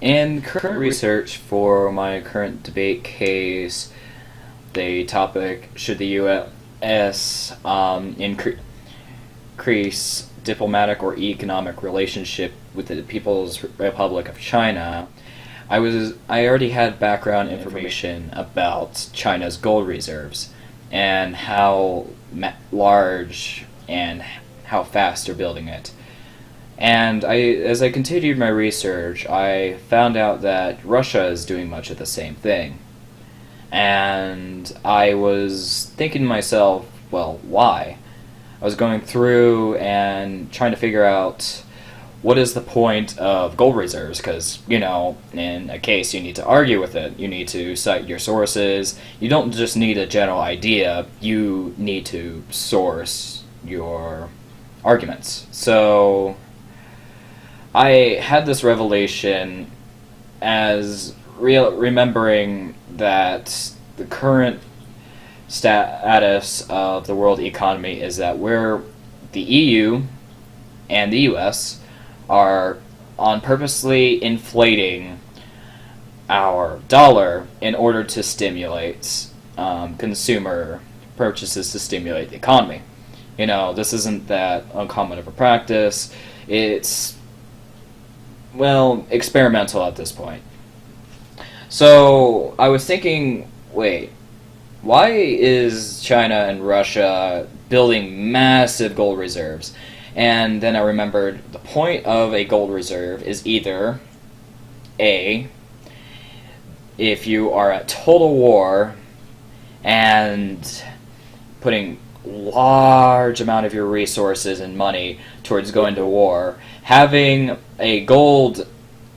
In current research for my current debate case, the topic should the U.S. Increase diplomatic or economic relationship with the People's Republic of China. I already had background information about China's gold reserves and how large and how fast they're building it. And as I continued my research, I found out that Russia is doing much of the same thing. And I was thinking to myself, well, why? I was going through and trying to figure out what is the point of gold reserves, because, in a case you need to argue with it. You need to cite your sources. You don't just need a general idea, you need to source your arguments. So I had this revelation as remembering that the current status of the world economy is that the EU and the US are on purposely inflating our dollar in order to stimulate consumer purchases to stimulate the economy. This isn't that uncommon of a practice. It's, well, experimental at this point. So I was thinking, wait, why is China and Russia building massive gold reserves? And then I remembered the point of a gold reserve is either A, if you are at total war and putting large amount of your resources and money towards going to war, having a gold,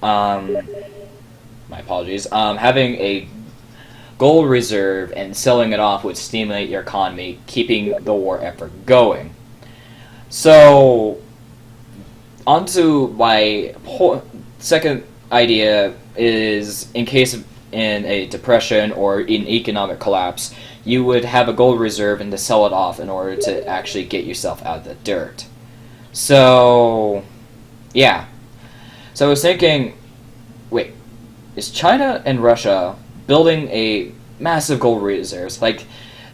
my apologies, having a gold reserve and selling it off would stimulate your economy, keeping the war effort going. So, onto my second idea is, in a depression or an economic collapse, you would have a gold reserve and to sell it off in order to actually get yourself out of the dirt. So, yeah. So I was thinking, wait, is China and Russia building a massive gold reserves? Like,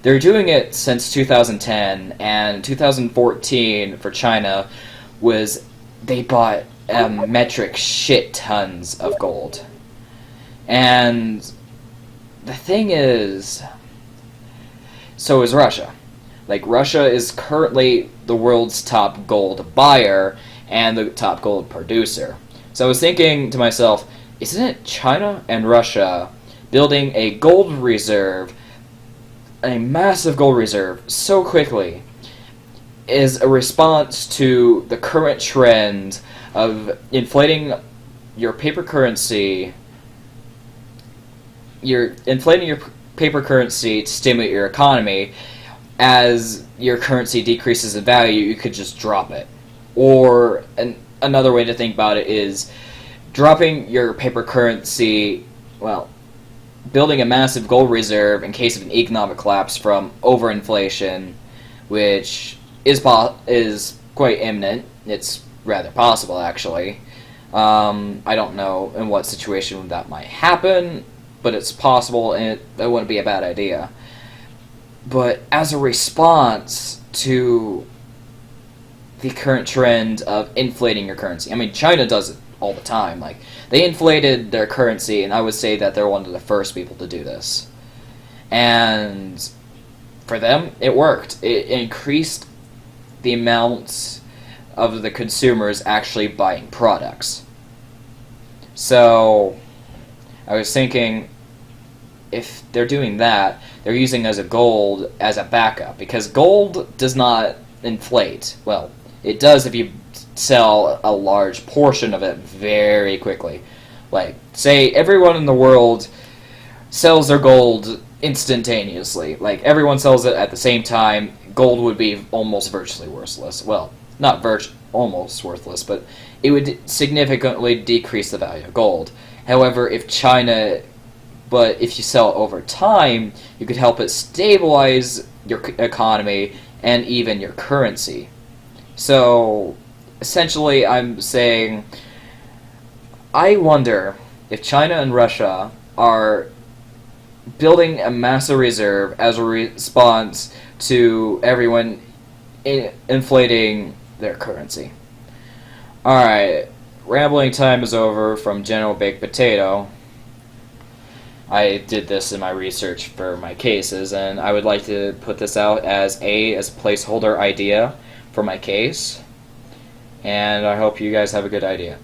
they're doing it since 2010, and 2014 for China was they bought metric shit tons of gold. And the thing is, so is Russia. Like, Russia is currently the world's top gold buyer and the top gold producer. So I was thinking to myself, isn't it China and Russia building a gold reserve, a massive gold reserve, so quickly is a response to the current trend of inflating your paper currency. You're inflating your paper currency to stimulate your economy. As your currency decreases in value, you could just drop it. Or another way to think about it is dropping your paper currency, well, building a massive gold reserve in case of an economic collapse from overinflation, which is quite imminent. It's rather possible, actually. I don't know in what situation that might happen, but it's possible, and it wouldn't be a bad idea. But as a response to the current trend of inflating your currency, I mean, China does it all the time. Like, they inflated their currency, and I would say that they're one of the first people to do this. And for them, it worked. It increased the amount of the consumers actually buying products. So I was thinking, if they're doing that, they're using as a backup, because gold does not inflate. Well, it does if you sell a large portion of it very quickly. Like, say everyone in the world sells their gold instantaneously. Like, everyone sells it at the same time, gold would be almost virtually worthless. Well, not almost worthless, but it would significantly decrease the value of gold. However, if you sell it over time, you could help it stabilize your economy and even your currency. So, essentially, I'm saying, I wonder if China and Russia are building a massive reserve as a response to everyone inflating their currency. Alright, rambling time is over from General Baked Potato. I did this in my research for my cases, and I would like to put this out as a placeholder idea for my case, and I hope you guys have a good idea.